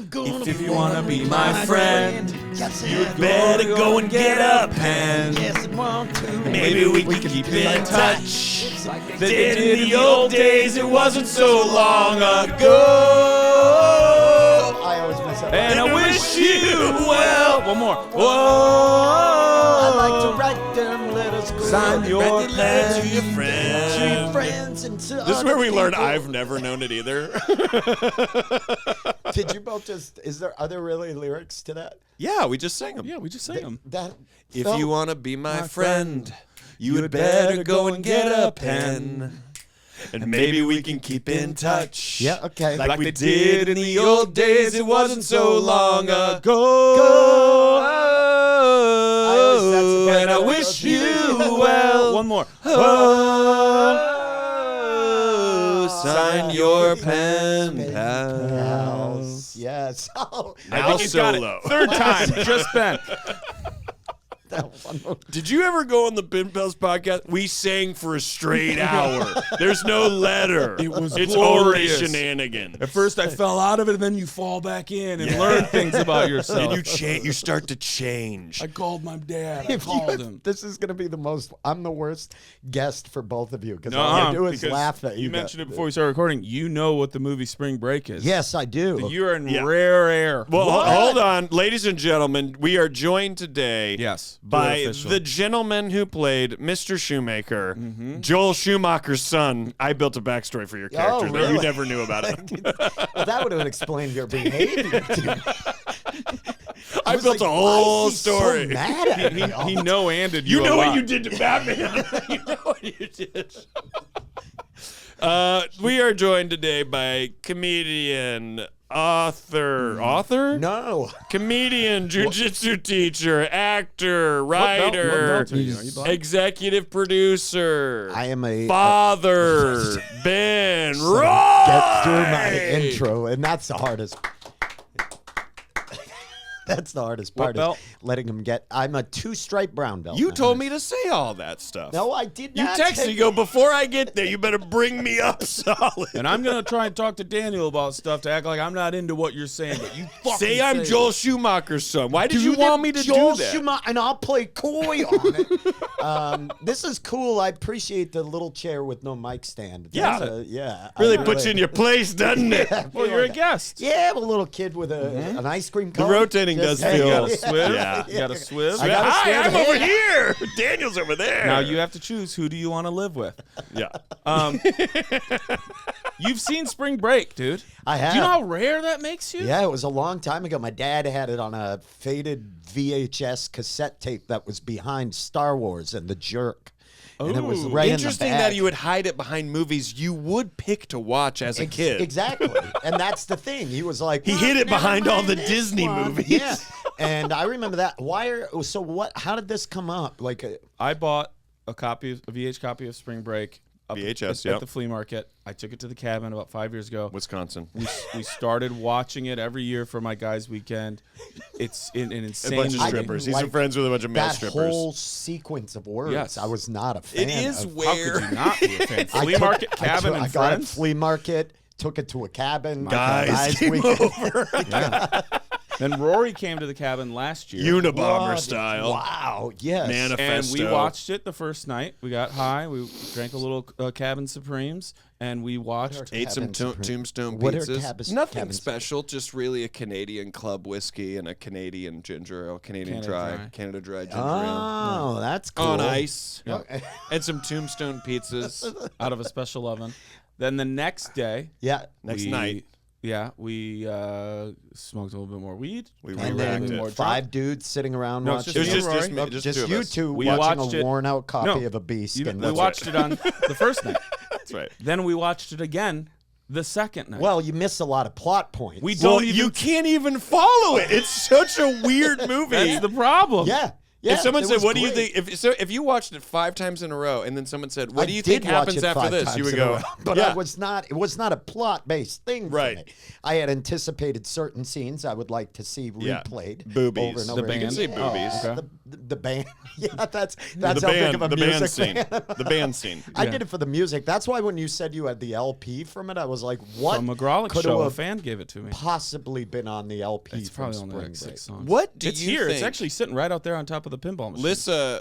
If you wanna be my friend, you better go and get a pen. Yes, I want to. Maybe we can keep in touch. They did in the old days, it wasn't so long ago. I always mess up. And I wish you well. One more. Whoa. I like to write them letters. Sign your pen to your friends and to This is where we learn people. I've never known it either. Did you both just? Are there really lyrics to that? Yeah, we just sang them. Yeah, we just sang them. That. If felt- you want to be my friend, you had better go and get a pen. And maybe we can keep in touch. Yeah. Okay. Like we did in the old days, it wasn't so long ago. That's And I wish you well. One more. Sign your pen pals. Pals. Yes. Oh, Now He's got it. solo. Third time. Just Ben. that one. Did you ever go on the Pen Pals podcast? We sang for a straight hour. There's no letter. It was It's glorious. only shenanigans. At first I fell out of it, and then you fall back in and learn things about yourself. And you start to change. I called my dad. I If you- called him. This is going to be the most. I'm the worst guest for both of you because No, all I do is because laugh at you. You mentioned it before we started recording. You know what the movie Spring Break is. Yes, I do. You're in Yeah. rare air. Well, What? hold on, ladies and gentlemen. We are joined today Yes, do it by official. the gentleman who played Mr. Shoemaker, Joel Schumacher's son. I built a backstory for your character that you really? never knew about it. Well, that would have explained your behavior. I was built like, a why whole is he so story. mad at me all he the no-anded You you know a what lot. you did to Batman. You know what you did. We are joined today by comedian, author, No. comedian, jujitsu teacher, actor, What belt- what writer, belt are you? Are you black? executive producer, I am a father, Ben Roy. Get through my intro, and that's the hardest. That's the hardest What part. belt? Is letting him get. I'm a 2-stripe brown belt. You told me to say all that stuff. No, I did You not. texted me, go, before I get there, you better bring me up solid. And I'm going to try and talk to Daniel about stuff to act like I'm not into what you're saying, but you fucking Say I'm it. Joel Schumacher's son. Why did you want me to Joel do that? Schumacher, and I'll play coy on it. This is cool. I appreciate the little chair with no mic stand. Yeah. Yeah. Really I puts you in your place, doesn't it? Yeah, I Well, feel you're a like guest. Yeah, I'm a little kid with an ice cream The cone. rotating Just- does feel. You got a swiv. Yeah. You got a swiv. I got a Hi, swiv. I'm over here. Daniel's over there. Now you have to choose who do you want to live with. Yeah. You've seen Spring Break, dude. I have. Do you know how rare that makes you? Yeah, it was a long time ago. My dad had it on a faded VHS cassette tape that was behind Star Wars and The Jerk. And it was Ooh. right Interesting in the that back. you would hide it behind movies you would pick to watch as a kid. Exactly. And that's the thing. He was like, He hid it "Never behind all mind the this Disney one." movies. Yeah. And I remember that. So what, how did this come up? Like, I bought a VH copy of Spring Break up VHS, at yep. the flea market. I took it to the cabin about 5 years ago. Wisconsin. We started watching it every year for my guys' weekend. It's an A insane bunch of movie. strippers. He's like friends with a bunch of male that strippers. whole sequence of words, Yes. I was not a fan It is of. How could you not be a fan? Flea market, cabin, I and got it friends. flea market, took it to a cabin. Guys came weekend. over. Then Rory came to the cabin last year. Unabomber What? style. Wow, yes. And Manifesto. we watched it the first night. We got high. We drank a little Cabin Supremes, and we watched. Ate some Cabin Supreme. tombstone What are pizzas. Nothing Nothing special, just really a Canadian club whiskey and a Canadian ginger ale, Canadian Canada Dry ginger ale. Oh, that's cool. On ice. Okay. And some tombstone pizzas. Out of a special oven. Then the next day, Yeah. Next night. yeah, we smoked a little bit more weed. We And re-racked then it. more 5 dudes sitting around No, it's watching. just It was me and just Rory. me, just Just two of you us. two We watching watched a it- worn-out copy No, of a beast. We And watched it on the first night. That's right. Then we watched it again the second night. well, you miss a lot of plot points. we Well, don't even. you can't even follow it. It's such a weird movie. That's the problem. Yeah. Yeah, if someone it said, was "What do you great. think?" If you watched it 5 times in a row, and then someone said, "What I do you did think watch happens it after 5 this?" times You would in a go, row, but yeah. it was not a plot based thing Right. for me. I had anticipated certain scenes I would like to see Yeah. replayed. Boobies. Over and The over band. again. You can say boobies. Oh, the band. Yeah, that's the how band, big of a the music band scene. fan. The band scene. I did it for the music. That's why when you said you had the LP from it, I was like, what From a Grolic could show, a have fan gave it to me. possibly been on the LP It's from probably only Spring like 6 Break? songs. What do it's you here. think? It's actually sitting right out there on top of the pinball machine.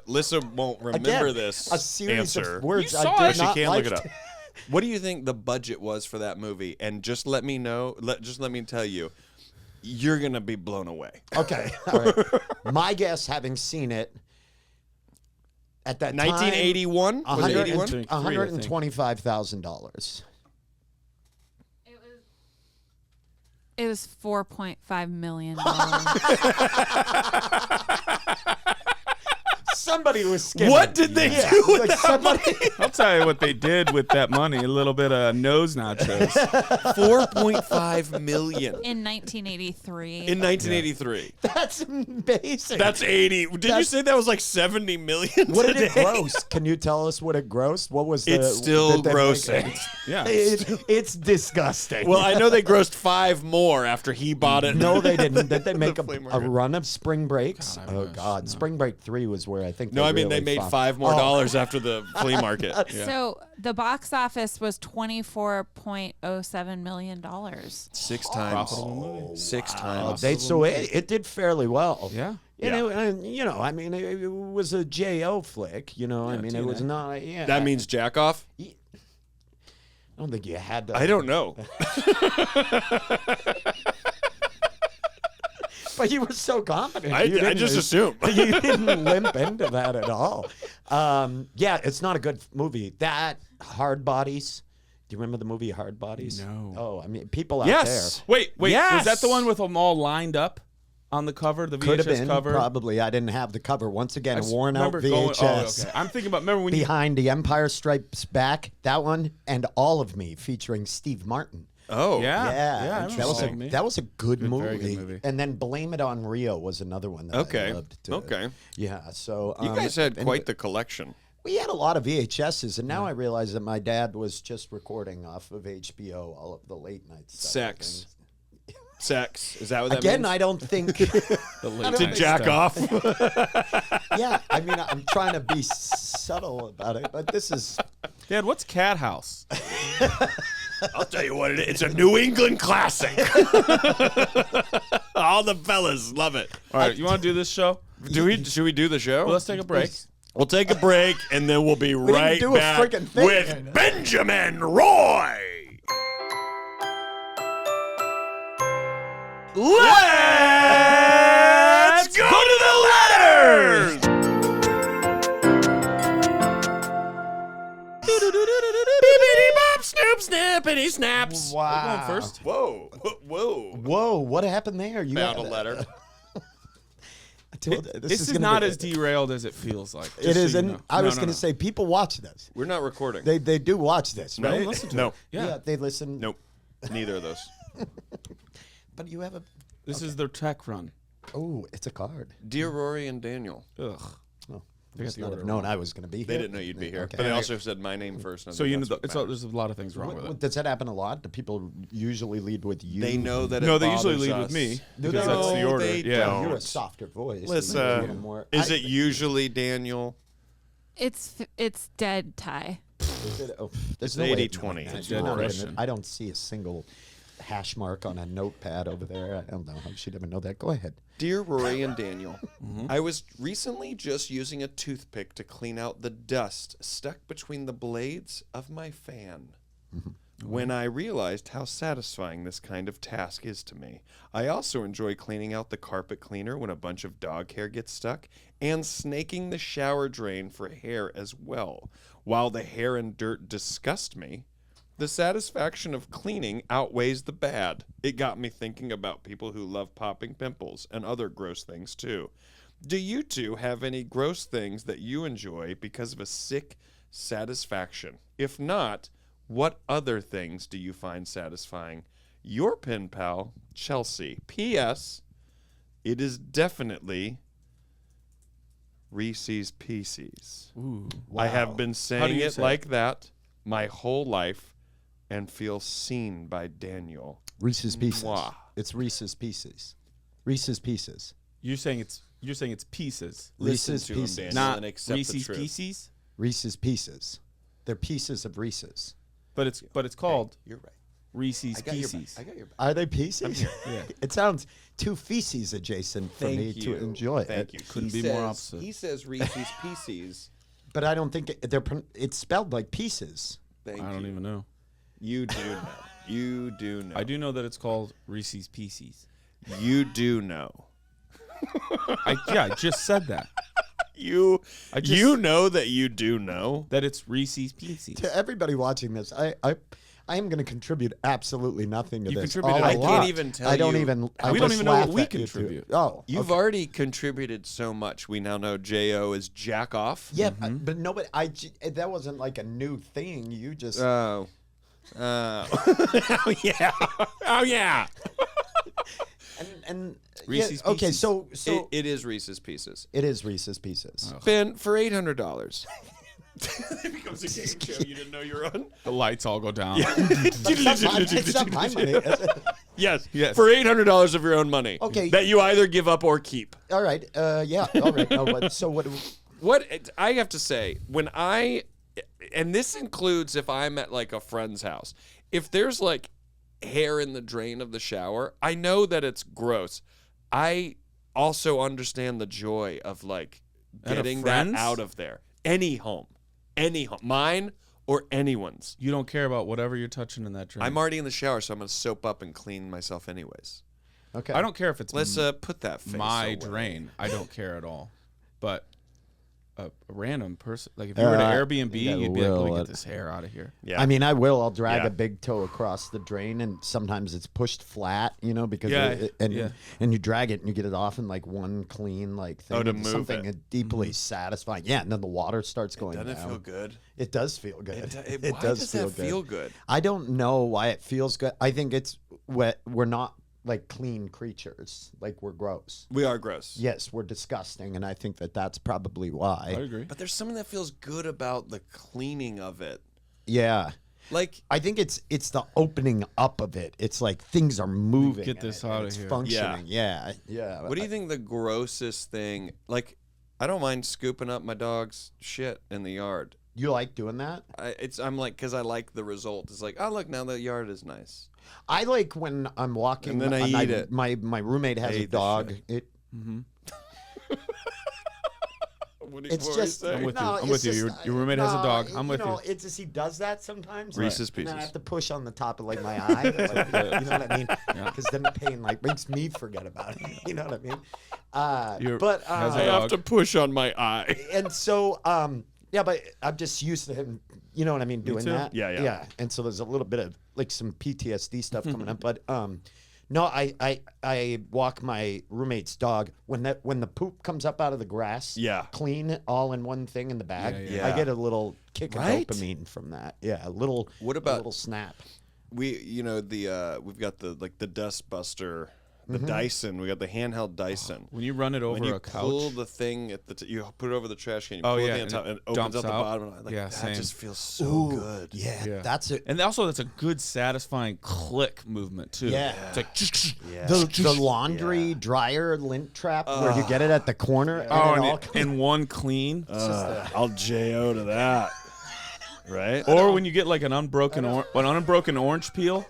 Lissa won't remember Again, this a series answer. of words You I saw did it. She not can't like. look it up. What do you think the budget was for that movie? And just let me know. Just let me tell you, you're gonna be blown away. Okay, all right. My guess, having seen it at that 1981 time, was it 81? $125,000. It was $4.5 million. Somebody was skimming. What did they Yeah, do with like that somebody. I'll tell you what they did with that money. A little bit of nose nachos. 4.5 million In 1983. in 1983. That's amazing. That's 80. Did you That's- say that was like 70 million? What did it today? gross? Can you tell us what it grossed? What was the? It's still did they make grossing. it? Yeah. It's disgusting. Well, I know they grossed 5 more after he bought it. No, they didn't. Did they make The a flea market. run of Spring Breaks? God, I Oh wish. God, No. Spring Break 3 was where I think. No, I mean they really made found- 5 more Oh. dollars after the flea market. So the box office was $24.07 million. 6 times. Profitable movie. 6 Oh, times. it did fairly well. Yeah. And you know, I mean, it was a JO flick. You know, I mean, it was TNA. not. Yeah, That means jack off? I don't think you had to. I don't know. But you were so confident. You I didn't- just assumed. You didn't limp into that at all. Yeah, it's not a good movie. That Hard Bodies. Do you remember the movie Hard Bodies? No. Oh, I mean, people out Yes. Wait. Yes. Was that the one with them all lined up on the cover, the there. Could have VHS been. cover? Probably. I didn't have the cover. Once again, I a worn out remember going- VHS. okay. I'm thinking about, remember when you... Behind the Empire Strikes Back, that one, and All of Me, featuring Steve Martin. Oh. Yeah. Yeah, I remember that was seeing a me. that was a good Very movie. good movie. And then Blame It on Rio was another one that I Okay. loved too. Okay. Yeah, so You guys had and quite the collection. we had a lot of VHSs, and now I realize that my dad was just recording off of HBO all of the late night stuff. Sex. Sex. Is that what that Again, means? I don't think. The late To night jack stuff. off? Yeah, I mean, I'm trying to be subtle about it, but this is. Dad, what's Cat House? I'll tell you what it is. It's a New England classic. All the fellas love it. All right, you want to do this show? Should we do the show? Well, let's take a break. We'll take a break, and then we'll be didn't right do a back friggin' thing. with Benjamin Roy. Let's go to the letters. Bippity bop, snoop, snappity snaps. Wow. Going first? Whoa, whoa. Whoa, what happened there? You Found a had letter. This is gonna not be- as derailed as it feels like. It isn't. You know. I was No, going no. to say people watch this. We're not recording. They do watch this, no, right? listen to no, it. Yeah. they listen. nope. Neither of those. But you have a. This is their tech run. Oh, it's a card. Dear Rory and Daniel, Ugh. Oh, got must the not have order known wrong. I was going to be here. they didn't know you'd be here, Okay. but they also said my name first. and So you know, that's what it's matters. there's a lot of things wrong with it. Does that happen a lot? Do people usually lead with you? They know that. No, it they usually bothers lead us. with me Do because they? that's the No, order. they Yeah. don't. You're a softer voice. Listen, You're a little more- Is it usually Daniel? It's dead tie. Is it? Oh, there's It's no way of 80-20. knowing that. It's You're not even- question. I don't see a single hash mark on a notepad over there. I don't know how she'd ever know that. Go ahead. Dear Rory and Daniel, I was recently just using a toothpick to clean out the dust stuck between the blades of my fan. When I realized how satisfying this kind of task is to me. I also enjoy cleaning out the carpet cleaner when a bunch of dog hair gets stuck, and snaking the shower drain for hair as well. While the hair and dirt disgust me, the satisfaction of cleaning outweighs the bad. It got me thinking about people who love popping pimples and other gross things too. Do you two have any gross things that you enjoy because of a sick satisfaction? If not, what other things do you find satisfying? Your pen pal, Chelsea. P.S. It is definitely Reese's Pieces. Ooh. I have been How do saying you it say like that my whole life and feel seen by Daniel. Reese's Pieces. Mwah. It's Reese's Pieces. Reese's Pieces. You're saying it's pieces, Listen Reese's to him, Pieces. Daniel, not and accept the Reese's truth. Pieces. Reese's Pieces. They're pieces of Reese's. But it's called You're right. Reese's I got your Pieces. back. I got your back. Are they pieces? Yeah. It sounds too feces adjacent for Thank me you. to enjoy Thank it. you. Couldn't He be more says- opposite. He says Reese's Pieces. But I don't think it's spelled like pieces. Thank I don't you. even know. You do know. You do know. I do know that it's called Reese's Pieces. You do know. I just said that. You I just- you know that you do know. That it's Reese's Pieces. To everybody watching this, I am going to contribute absolutely nothing to You this. contributed All a I lot. can't even tell I don't you. even. I We don't just even know what laugh we at you two. contribute. Oh, You've already contributed so much. We now know J.O. is jack off. yeah, but no, but that wasn't like a new thing. You just Oh. Oh yeah. Oh yeah. and Reese's yeah, okay, Pieces. so It is Reese's Pieces. it is Reese's Pieces. Ben, for $800. It becomes a game show you didn't know you were on. The lights all go down. It's not my money. Yes. Yes. For $800 of your own money. Okay. That you either give up or keep. All right. Yeah. All right. No, but so what? What I have to say, and this includes if I'm at like a friend's house, if there's like hair in the drain of the shower, I know that it's gross. I also understand the joy of like At a getting that friend's? out of there. Any home, mine or anyone's. You don't care about whatever you're touching in that drain. I'm already in the shower, so I'm gonna soap up and clean myself anyways. Okay. I don't care if it's Let's put that face my away. drain. I don't care at all. But a random person, like if you were to Airbnb, yeah, you'd be like, "Let me will. get this hair out of here." Yeah. I mean, I will. I'll drag Yeah. a big toe across the drain, and sometimes it's pushed flat, because Yeah, yeah. and you drag it and you get it off in like one clean like thing. Oh, to It's move something it. deeply satisfying. Yeah, and then the water starts going Doesn't it down. feel good? It does feel good. Why does that feel good? I don't know why it feels good. I think it's we're not like clean creatures. Like we're gross. We are gross. Yes, we're disgusting, and I think that that's probably why. I agree. But there's something that feels good about the cleaning of it. Yeah. Like, I think it's the opening up of it. It's like things are moving. Get in this it, and out of it's here. functioning. Yeah. Yeah. what do you think the grossest thing? Like, I don't mind scooping up my dog's shit in the yard. You like doing that? I'm like, because I like the result. It's like, oh look, now the yard is nice. I like when I'm walking. And then I eat it. My roommate has a ate the dog. shit. It's just. I'm with you. no, I'm it's with you. just- Your roommate has a dog. I'm with you. It's just he does that sometimes. Reese's And then I Pieces. have to push on the top of like my eye. Like, you know what I mean? Because then the pain like makes me forget about it. You know what I mean? Your- But has I a have dog. to push on my eye. and so yeah, but I'm just used to him, you know what I mean, doing too. that. Yeah. Yeah. And so there's a little bit of like some PTSD stuff coming up, but no, I walk my roommate's dog when the poop comes up out of the grass. Yeah. Clean all in one thing in the bag. Yeah. I get a little kick Right? of dopamine from that. Yeah, a little. What a about- little snap? We've got the dust buster, the Dyson. We got the handheld Dyson. When you run it over When you a couch, pull the thing at you put it over the trash can. You Oh, pull yeah, it and top, it and it opens dumps out the out. bottom. And Yeah, that same. just feels so good. Yeah, that's it. and also that's a good satisfying click movement too. Yeah. It's like The laundry dryer lint trap where you get it at the corner. oh, and it and, all and one clean. I'll JO to that. Right? Or when you get like an unbroken orange peel,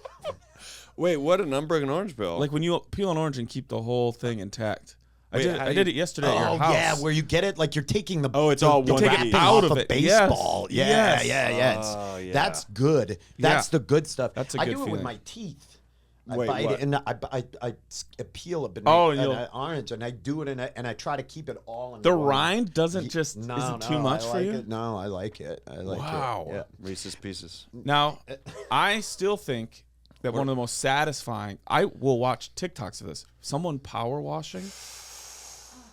Wait, what an unbroken orange bill. like when you peel an orange and keep the whole thing intact. Wait, how I do did you- it yesterday at Oh your house. yeah, where you get it like you're taking the Oh, it's all the one wrapping piece. Out off of a it, yes. baseball. Yeah, Yes. yeah. Oh, yeah. That's good. That's Yeah. the good stuff. That's a I good do it with feeling. my teeth. Wait, I bite what? it and I peel a banana Oh, and and you'll- an orange and I do it and I try to keep it all in The one. rind doesn't just No, isn't no, too much I for like you. It. No, I like it. I like Wow. it. Yeah. Reese's Pieces. Now, I still think that one of the most satisfying. I will watch TikToks of this. Someone power washing.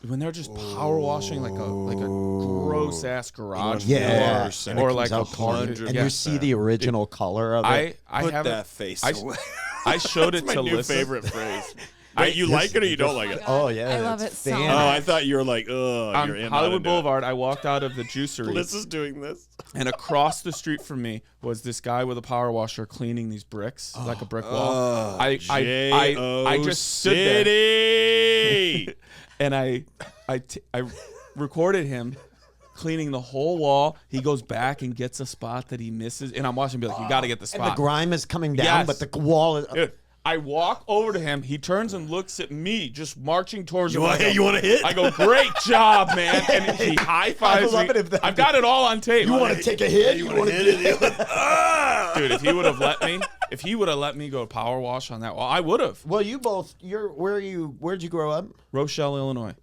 When they're just power washing like a gross ass garage, Yeah, floor, and it or comes like a out clean. carpet. and Yeah. you see the original color of it. I Put have that face I, away. I showed it That's to my new Lissa. favorite phrase. Wait, you like it or you don't like it? Oh yeah, I love it's it so fantastic. Oh, much. I thought you were like, On you're in Hollywood Boulevard, I walked out of the juicery. Liz is doing this. And across the street from me was this guy with a power washer cleaning these bricks, like a brick wall. I just stood there, and I recorded him cleaning the whole wall. He goes back and gets a spot that he misses, and I'm watching him be like, "You got to get the spot." And the grime is coming down, Yes. but the wall is. Dude, I walk over to him. He turns and looks at me, just marching towards him. You want to hit? I go, "Great job, man!" And he high fives love me. it if that- I've got it all on tape. You want to take a hit? You want to hit it? Dude, if he would have let me go power wash on that wall, I would have. Well, you both. Where'd you grow up? Rochelle, Illinois.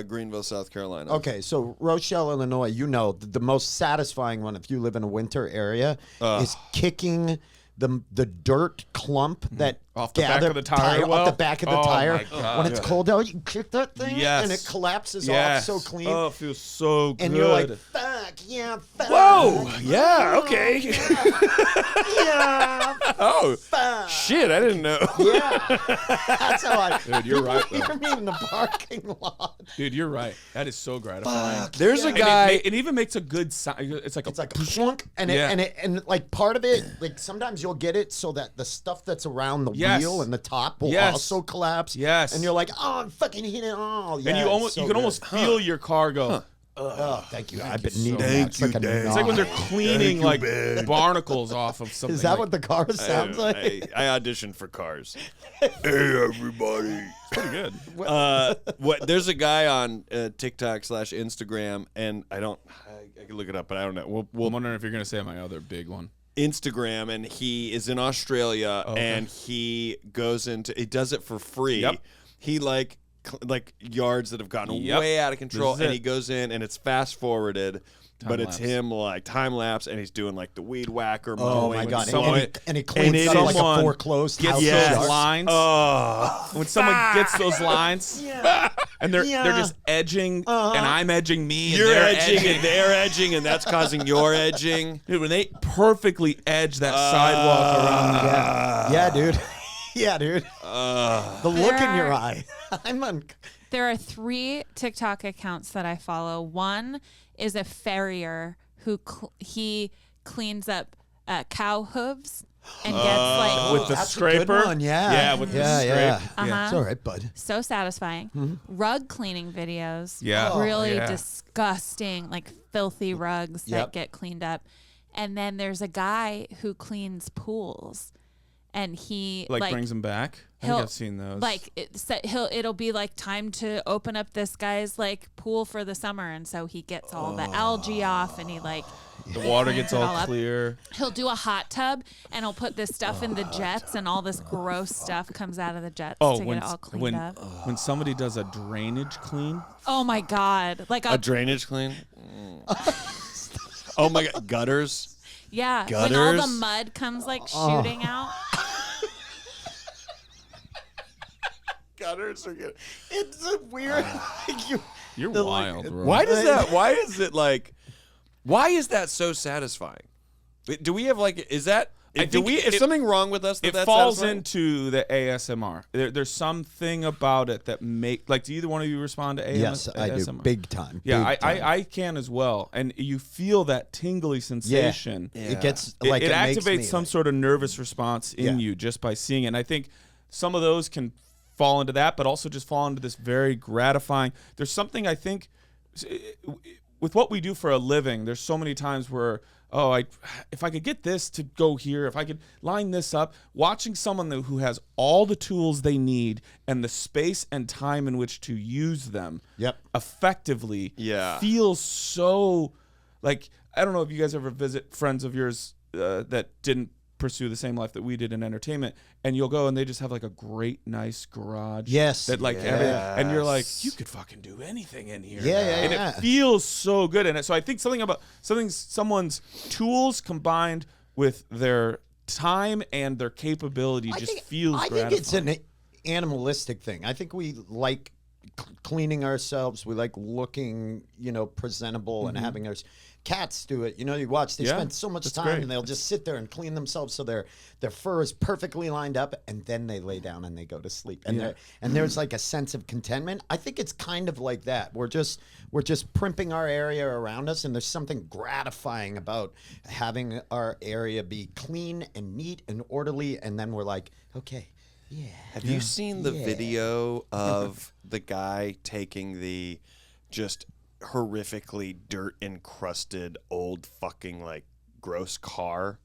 Greenville, South Carolina. Okay, so Rochelle, Illinois. You know the most satisfying one if you live in a winter area is kicking the dirt clump that Off the back of the tire well? off the back of the Oh, tire. my God. When it's cold out, you kick that thing Yes. and it collapses off Yes. so clean. Oh, it feels so good. and you're like, fuck, yeah, fuck. Whoa! Yeah. Okay. Yeah, Oh fuck. shit! I didn't know. Yeah. That's how I. Dude, you're right, though. Hear me in the parking lot. Dude, you're right. That is so gratifying. There's a And guy. it even makes a good sound. It's like It's like a plunk, and Yeah. and like part of it, like sometimes you'll get it so that the stuff that's around the Yes. wheel and the top will Yes. also collapse. Yes. and you're like, oh, I'm fucking hit it all. Yeah, and it's so you can good. almost feel your car go. Oh, thank you. I've been you needing so that. much. It's like a Thank you, Dave. It's like when they're knot. cleaning like barnacles off of something. Is that like, what the car sounds like? I auditioned for Cars. Hey everybody. pretty good? There's a guy on TikTok/Instagram, and I can look it up, but I don't know. I'm wondering if you're gonna say my other big one. Instagram, and he is in Australia, and he does it for free. Yep. He like yards that have gotten Yep. way out of control, This is and it. he goes in, and it's fast forwarded. But it's Time-lapse. him like time lapse, and he's doing like the weed whacker. Oh mowing my with god! someone- And he cleans up like a someone foreclosed Gets house. Yes. those lines. Oh, When someone gets those lines, and they're just edging, and I'm edging me. you're and they're edging, and they're edging, and that's causing your edging. Dude, when they perfectly edge that sidewalk around the Yeah, dude. Yeah, dude. The look in your eye. I'm on. There are 3 TikTok accounts that I follow. One is a farrier who he cleans up cow hooves and gets like with the That's a good scraper. one, yeah. Yeah, with Yeah, the yeah. scrape. Uh-huh. It's all right, bud. so satisfying. Rug cleaning videos. Yeah. Really yeah. disgusting, like filthy rugs that Yep. get cleaned up. And then there's a guy who cleans pools, and he Like brings them back. I think he'll- I've seen those. Like it'll be like time to open up this guy's like pool for the summer, and so he gets all the algae off, and he like the water gets it all all up. clear. he'll do a hot tub, and he'll put this stuff in the jets, and all this gross stuff comes out of the jets Oh, to get it all cleaned up. when somebody does a drainage clean. Oh my god! Like A drainage clean. Oh my god, gutters. yeah, when all the gutters? mud comes like shooting out. Gutters are good. It's a weird. You're The, wild, bro. Why does that? Why is it like? Why is that so satisfying? Do we have like? Is that? I Do think we? Is it- something wrong with us? It That's falls satisfying? into the ASMR. There's something about it that like. Do either one of you respond to ASMR? Yes, I do. Big time. Yeah, Big time. I can as well, and you feel that tingly sensation. It gets It, like it makes activates me, some like- sort of nervous response in Yeah. you just by seeing it. And I think some of those can fall into that, but also just fall into this very gratifying. There's something I think with what we do for a living. There's so many times where if I could get this to go here, if I could line this up, watching someone who has all the tools they need and the space and time in which to use them effectively feels so like, I don't know if you guys ever visit friends of yours that didn't pursue the same life that we did in entertainment, and you'll go and they just have like a great nice garage that like everything, and you're like, you could fucking do anything in here, and it feels so good. And so I think someone's tools combined with their time and their capability feels I gratifying. think it's an animalistic thing. I think we like cleaning ourselves. We like looking, presentable and having our cats do it. You watch, they spend so much time great. and they'll just sit there and clean themselves so their fur is perfectly lined up, and then they lay down and they go to sleep. And there's like a sense of contentment. I think it's kind of like that. We're just primping our area around us, and there's something gratifying about having our area be clean and neat and orderly, and then we're like, okay. Yeah. Have you seen the video of the guy taking the just horrifically dirt encrusted old fucking like gross car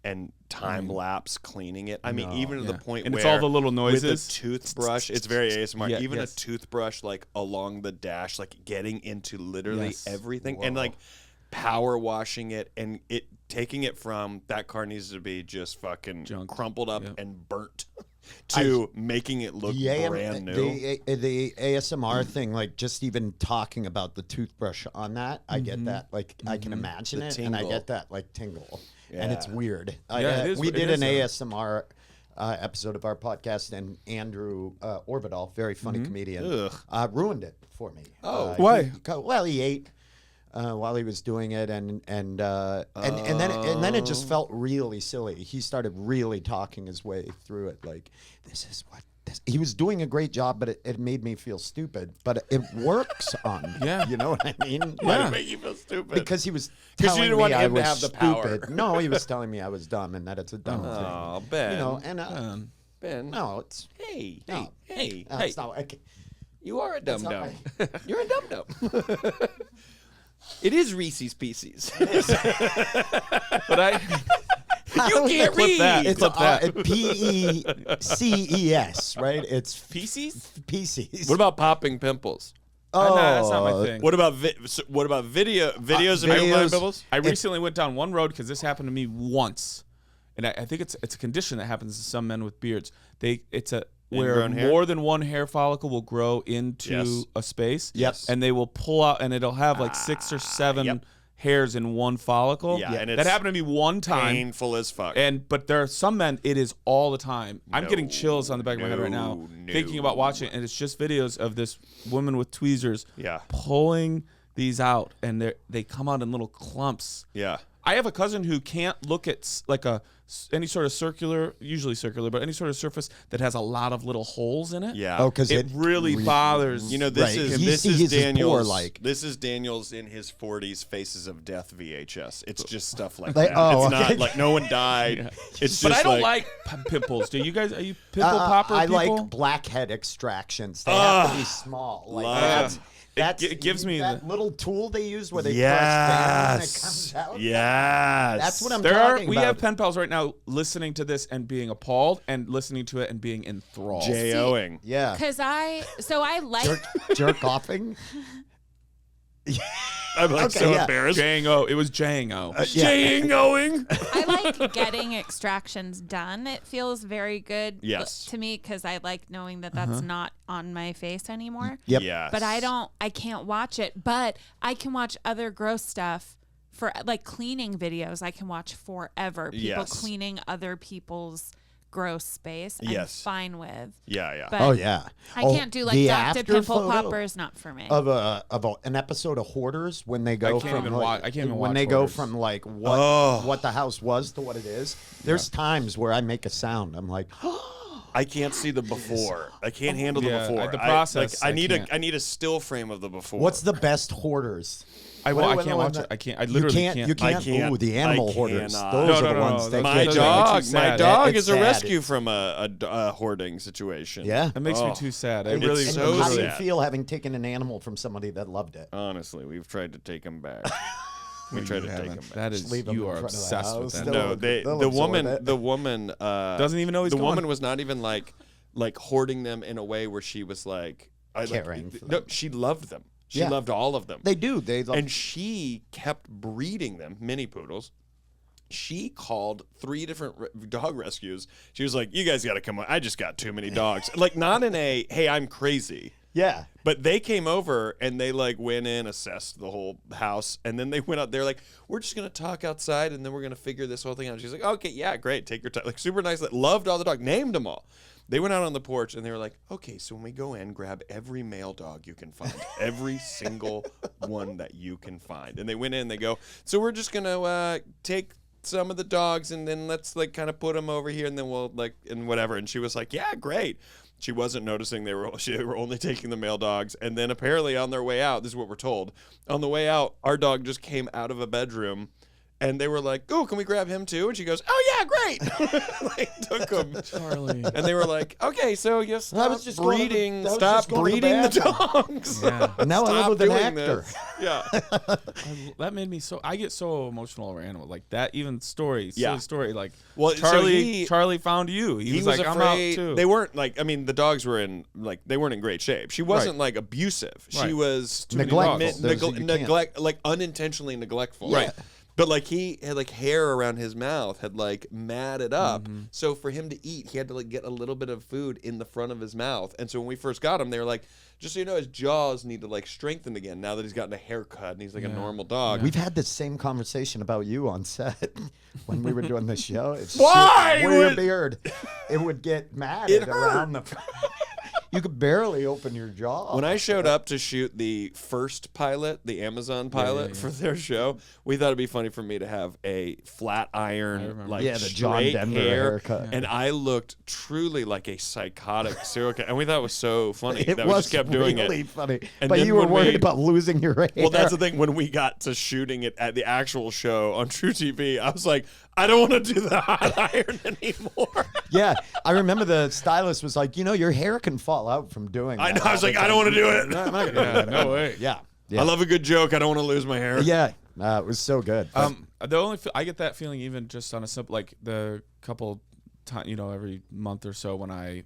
and time lapse cleaning it? I mean, even to the point and where it's all the little noises. with a toothbrush, it's very ASMR. Yeah, even yes. a toothbrush like along the dash, like getting into literally Yes. everything and like power washing it and it taking it from that car needs to be just fucking crumpled up and burnt to making it look brand new. The ASMR thing, like just even talking about the toothbrush on that, I get that. Like I can imagine it, and I get that like tingle, and it's weird. We did an ASMR episode of our podcast, and Andrew Orbital, very funny comedian, ruined it for me. Why? He ate. While he was doing it, and then it just felt really silly. He started really talking his way through it, like this is what this. He was doing a great job, but it made me feel stupid. But it works on me. Yeah. You know what I mean? Why did it make you feel stupid? Because he was Because you telling didn't me want I him to was have the stupid. power. No, he was telling me I was dumb and that it's a dumb thing. Oh, Ben. And Ben. no, it's Hey, no, hey. it's not. You are a dum not dum. You're a dum dum. It is Reese's Pieces. But I You can't read. that. It's Clip that. PECES, right? It's feces. PCs. What about popping pimples? Oh, That's not my thing. What about videos of videos- popping pimples? I recently went down one road because this happened to me once, and I think it's a condition that happens to some men with beards. Where Ingrown hair? more than one hair follicle will grow into Yes. a space. Yes. And they will pull out, and it'll have like 6 or 7 hairs in one follicle. Yeah, and that it's happened to me one time. Painful as fuck. But there are some men, it is all the time. I'm getting No, chills on the back of my head right now, no, thinking about watching it, and it's just videos of this woman with tweezers Yeah. pulling these out, and they come out in little clumps. Yeah. I have a cousin who can't look at like any sort of circular, usually circular, but any sort of surface that has a lot of little holes in it. Yeah. Oh, because It really bothers. You know, this Right. is You this see is his poor, Daniel's. like- This is Daniel's in his 40s Faces of Death VHS. It's just stuff like Like, that. oh, It's okay. not like no one died. It's just But I don't like pimples. Do you guys? Are you pimple popper I people? like blackhead extractions. They have to be small. Like that's It gives me that the- little tool they use where they press down and it comes out. Yes. That's what I'm We talking have about. pen pals right now listening to this and being appalled, and listening to it and being enthralled. J-O-ing. Yeah. Because I like Jerk offing. I'm like Okay, so yeah. embarrassed. Jang-O. It was Jang-O. Yeah. J-O-ing. I like getting extractions done. It feels very good Yes. to me because I like knowing that that's not on my face anymore. Yep. Yes. But I can't watch it. But I can watch other gross stuff for like cleaning videos. I can watch forever. People Yes. cleaning other people's gross space. Yes. I'm fine with. Yeah. But Oh yeah. I Oh, can't do like the Dr. after Pimple photo Popper's not for me. of an episode of Hoarders when they go I can't from even like, watch- I can't even when watch they go Hoarders. from like what the house was to what it is. There's times where I make a sound. I'm like, I can't see the before. I can't handle the Yeah, before. the process, I I need can't. I need a still frame of the before. what's the best Hoarders? I can't watch it. I can't. I literally You can't. I can't. Ooh, the animal I hoarders. cannot. Those No, are the no, ones no, that my those get are you. dog? makes me My sad. dog It's is a sad. rescue from a hoarding situation. Yeah. That makes me Oh. too sad. I It's really, so How do you sad. feel having taken an animal from somebody that loved it? Honestly, we've tried to take him back. We tried to take him back. That is, leave 'em you in are front of the obsessed with house. that. They'll- No, they'll the absorb woman it. the woman Doesn't even know he's the gone. woman was not even like hoarding them in a way where she was like Caring for no, them. she loved them. She Yeah. loved all of them. They do. They love. And she kept breeding them, mini poodles. She called 3 different dog rescues. She was like, "You guys got to come on. I just got too many dogs." Like not in a, "Hey, I'm crazy." yeah. But they came over and they like went in, assessed the whole house, and then they went out. They're like, "We're just gonna talk outside, and then we're gonna figure this whole thing out." She's like, "Okay, yeah, great. Take your time." Like super nice. Loved all the dogs. Named them all. They went out on the porch and they were like, okay, so when we go in, grab every male dog you can find. Every single one that you can find. And they went in, they go, so we're just going to take some of the dogs and then let's like kind of put them over here and then we'll like, and whatever. And she was like, yeah, great. She wasn't noticing they were only taking the male dogs. And then apparently on their way out, this is what we're told, on the way out, our dog just came out of a bedroom. And they were like, oh, can we grab him too? And she goes, oh, yeah, great. Like, took him. Charlie. And they were like, okay, so you stop was just going to the- breeding, I was stop just going to the breeding the bathroom. dogs. Yeah. And now I live Stop with an doing actor. this. Yeah. That made me so. I get so emotional over animals. Like that, even silly Yeah. story. Like, Well, so Charlie, he- Charlie found you. He was like, I'm out too. They weren't like, I mean, the dogs were in, like, they weren't in great shape. She wasn't like abusive. She Right. was Too many Neglectful. dogs. Those you can't. neglect, like unintentionally neglectful. Yeah. Right. But like he had like hair around his mouth had like matted up. Mm-hmm. So for him to eat, he had to like get a little bit of food in the front of his mouth. And so when we first got him, they were like, just so you know, his jaws need to like strengthen again now that he's gotten a haircut and he's like a normal dog. We've had this same conversation about you on set when we were doing the show. It's Why? Your beard. It would get matted It around the. You could barely open your jaw. When I showed up to shoot the first pilot, the Amazon pilot for their show, we thought it'd be funny for me to have a flat iron, like Yeah, the John straight Denver hair, haircut. and I looked truly like a psychotic serial killer. And we thought it was so funny it that we was just kept doing really it. funny. And But then you were when worried we- about losing your hair. Well, that's the thing. When we got to shooting it at the actual show on True TV, I was like, I don't want to do the hot iron anymore. Yeah, I remember the stylist was like, your hair can fall out from doing that. I know. I was all like, the I don't want to do it. time. I'm not gonna do that. no way. Yeah. I love a good joke. I don't want to lose my hair. Yeah, it was so good. The only I get that feeling even just on a simple like the couple time every month or so when I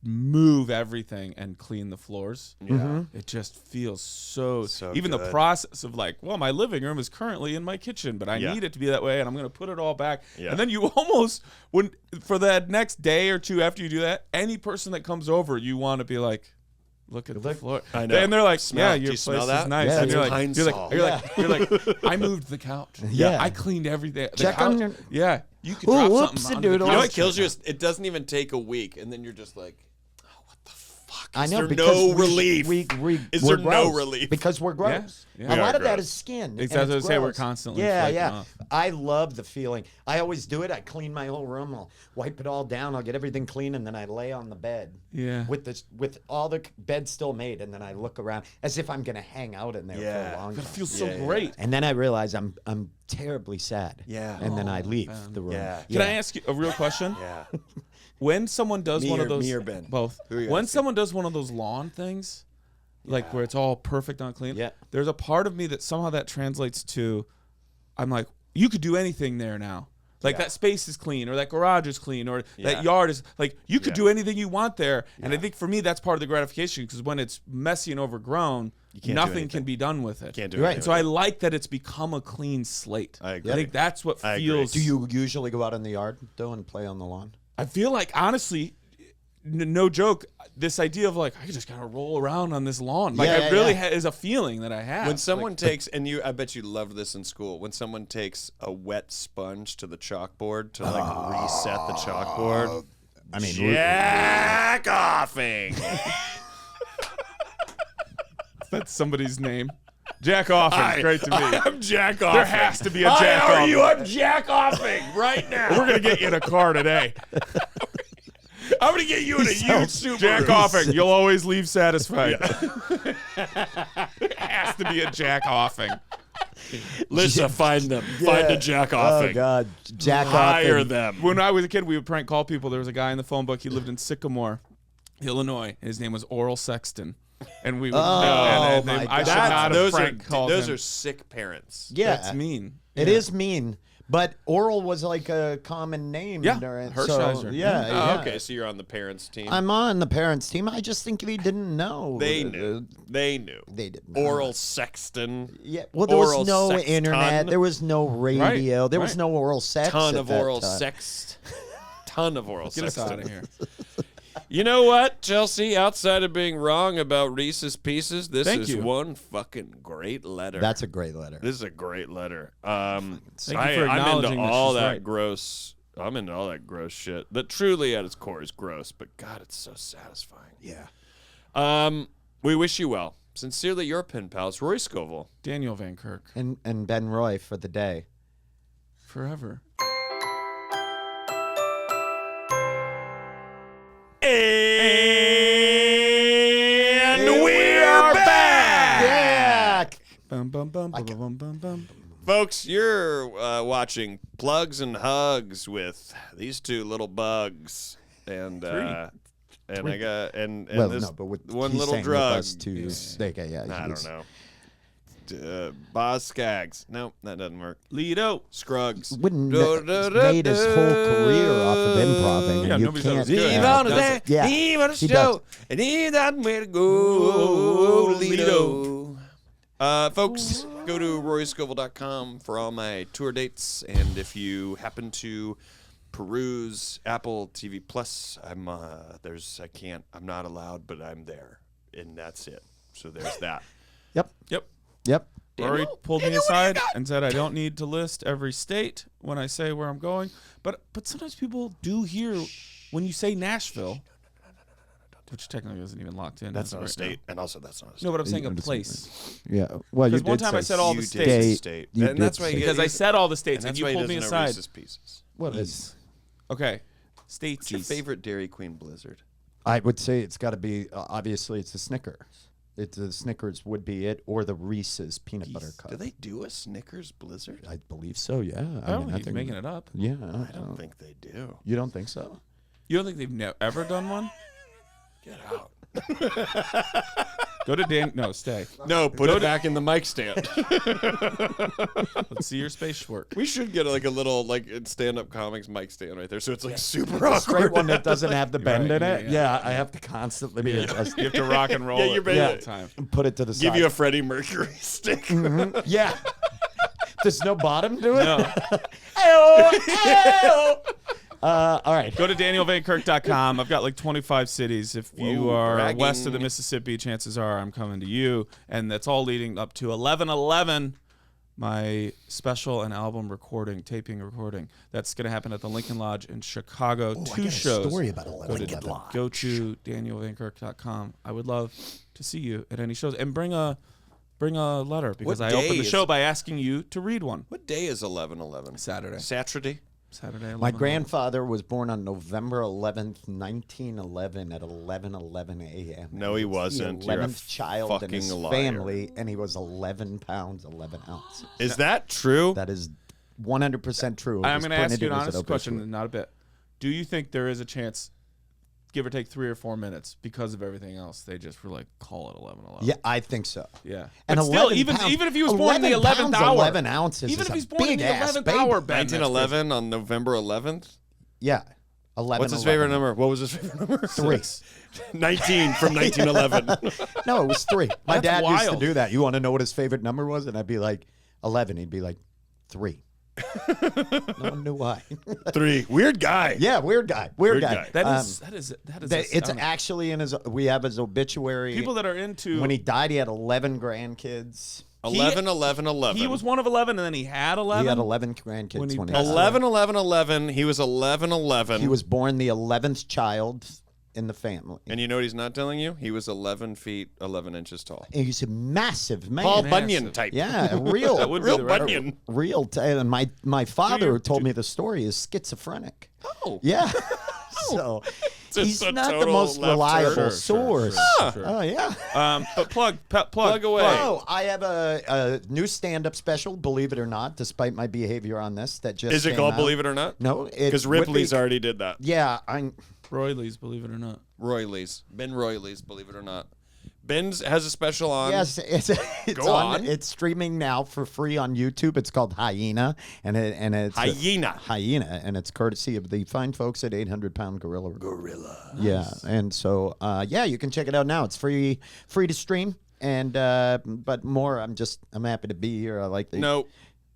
move everything and clean the floors. Yeah. It just feels so even good. the process of like, well, my living room is currently in my kitchen, but I Yeah. need it to be that way and I'm going to put it all back. Yeah. And then you almost for that next day or two after you do that, any person that comes over, you want to be like, look at the floor. I know. And they're like, Smell. yeah, Do your you smell place that? is nice. Yeah, and you're it's like, Pine you're Sol. like, you're like, I moved the couch. Yeah. I cleaned everything. The Check on couch- your- Yeah. You could Ooh, drop whoopsie something on the doodle. You know couch. what kills you is it doesn't even take a week, and then you're just like, oh, what the fuck? I Is know there because no we- relief? we're Is there no gross. relief? Because we're gross. Yeah. A We lot are of that gross. is skin. and Exactly. it's I say we're gross. constantly Yeah, flaking yeah. off. I love the feeling. I always do it. I clean my whole room. I'll wipe it all down. I'll get everything clean, and then I lay on the bed. Yeah. With all the bed still made, and then I look around as if I'm gonna hang out in there Yeah. for a long That time. feels so Yeah. great. And then I realize I'm terribly sad. Yeah. And then I leave the room. Yeah. Can I ask you a real question? Yeah. When someone does Me one or- of those, me or Ben? both. Who you When asking? someone does one of those lawn things, like where it's all perfect on clean, Yeah. there's a part of me that somehow that translates to, I'm like, you could do anything there now. Like that space is clean, or that garage is clean, or Yeah. that yard is like you could Yeah. do anything you want there. And I think for me that's part of the gratification because when it's messy and overgrown, can't do nothing anything. can be done with it. Can't do Right. anything. And so I like that it's become a clean slate. I agree. I think that's what I agree. feels. Do you usually go out in the yard though and play on the lawn? I feel like honestly, no joke, this idea of like I just gotta roll around on this lawn, like Yeah, I really yeah. is a feeling that I have. When someone Like, takes, and I bet you loved this in school, when someone takes a wet sponge to the chalkboard to like reset the chalkboard. I mean, Jack offing. that's somebody's name, Jack Offing. Great to meet. I'm Jack offing. There has to be a Jack How are Offing. you? I'm Jack offing right now. We're gonna get you in a car today. I'm gonna get you in a huge Subaru. Jack Offing. You'll always leave satisfied. there has to be a Jack Offing. Lisa, find them. Find a Jack offing. Oh God, Jack Hire offing. them. When I was a kid, we would prank call people. There was a guy in the phone book. He lived in Sycamore, Illinois. His name was Oral Sexton, and we would. Oh, my I should God. not have Those prank called those him. are sick parents. Yeah, That's mean. It is mean. But Oral was like a common name. Yeah, during, Hershiser. So, yeah, Oh, yeah. okay, so you're on the parents' team. I'm on the parents' team. I just think they didn't know. They knew. They knew. They didn't. Oral Sexton. Yeah. Well, there Oral was no sex internet. ton. There was no radio. There was right. no oral sex. Ton at of that oral time. sext. Ton of oral Get us sexting. out of here. You know what, Chelsea? Outside of being wrong about Reese's Pieces, this Thank is you. one fucking great letter. That's a great letter. This is a great letter. Thank you for I'm into acknowledging that all she's that right. gross I'm into all that gross shit. That truly at its core is gross, but God, it's so satisfying. Yeah. We wish you well. Sincerely, your pen pals, Rory Scovel. Daniel Van Kirk. And Ben Roy for the day. Forever. And we're back! Bum, bum, bum, bum, bum, bum, bum. Folks, you're watching Plugs and Hugs with these two little bugs. And I got Well, this no, but with one he's little saying drug. With us too. Okay, yeah. I don't know. Boz Skaggs. No, that doesn't work. Lido. Scruggs. Wouldn't he's made his whole career off of improving, Yeah, and you nobody's ever can't. good. He Yeah, wanna does dance, it. Yeah, he wanna he show, and he doesn't where to go, Lido. Folks, go to roryscovel.com for all my tour dates, and if you happen to peruse Apple TV Plus, I'm not allowed, but I'm there, and that's it. So there's that. Yep. Yep. Rory pulled me Daniel, what do you aside got? and said I don't need to list every state when I say where I'm going. But sometimes people do hear when you say Nashville, which technically isn't even locked in. That's as of not a right state, now. and also that's not a state. No, but I'm saying a understand place. Yeah. Well, you Because one did time I say said all the You states. did say State. state, You and that's did why say you Because I said all the states and that's you why he pulled me doesn't know aside. Reese's Pieces. What Ease. is? Okay. States. What's your favorite Dairy Queen Blizzard? I would say it's got to be obviously it's the Snickers. It's the Snickers would be it, or the Reese's peanut butter cup. Do they do a Snickers Blizzard? I believe so. Yeah. I don't think he's making it up. Yeah. I don't think they do. You don't think so? You don't think they've ever done one? Get out. Go to Dan. No, stay. No, put it back in the mic stand. Let's see your space work. We should get like a little stand-up comics mic stand right there, so it's like super A straight awkward. one that doesn't have the bend right, in it. yeah. Yeah, I have to constantly be You have to rock and roll Yeah, it you're all the basically- time. and put it to the Give side. you a Freddie Mercury stick. Yeah. There's no bottom to it. No. All right. Go to danielvankirk.com. I've got like 25 cities. If you Whoa, are bragging. west of the Mississippi, chances are I'm coming to you. And that's all leading up to 11/11, my special and album taping recording. That's going to happen at the Lincoln Lodge in Chicago. Two shows. Story about Go to danielvankirk.com. I would love to see you at any shows. And bring a letter because What I opened day the is- show by asking you to read one. What day is 11/11? Saturday. Saturday. Saturday. My 11/11. grandfather was born on November 11th, 1911 at 11:11 a.m. No, he wasn't. The You're a 11th child in his fucking liar. family, and he was 11 pounds, 11 ounces. Is that true? That is 100% true. It I'm was going to ask printed you an as honest question, obituary. and not a bit. Do you think there is a chance, give or take 3 or 4 minutes, because of everything else, they just were like, call it 11/11? Yeah, I think so. Yeah. And But still, 11 pounds- even if he was born in the 11 11th pounds, hour, 11 ounces even is if a he's born in the big-ass 11th baby. hour, Ben, that's 1911 on November 11th. Yeah. 11. What's his favorite number? What was his favorite number? 3. 19 from 1911. No, it was 3. My That's dad used to wild. do that. You want to know what his favorite number was? And I'd be like, 11. He'd be like, 3. No one knew why. 3. Weird guy. Yeah, weird guy. Weird guy. guy. That is It's astounding. actually in his. We have his obituary. People that are into when he died, he had 11 grandkids. 11, 11, 11. he was one of 11, and then he had 11. He had 11 grandkids When he when he passed died. 11, 11, 11. He was 11, 11. He was born the 11th child in the family. And you know what he's not telling you? He was 11 feet, 11 inches tall. And he's a massive man. Paul Massive. Bunyan type. Yeah, a real, That would be Real the right Bunyan. real. And my father you- told me the story is schizophrenic. Oh. Yeah. So Just he's a not the total most left reliable turn. source. Sure. Oh yeah. But plug away. Oh, I have a new stand-up special. Believe it or not, despite my behavior on this, that just Is it came called out. Believe It or Not? No, Because Ripley's already did that. Yeah, I'm. Roy Lee's, believe it or not. Roy Lee's. Ben Roy Lee's, believe it or not. Ben's has a special on. Yes, it's Go on. It's streaming now for free on YouTube. It's called Hyena, and it's Hyena. and it's courtesy of the fine folks at 800 Pound Gorilla. Yeah, and so yeah, you can check it out now. It's free to stream, and but more. I'm happy to be here. I like the No,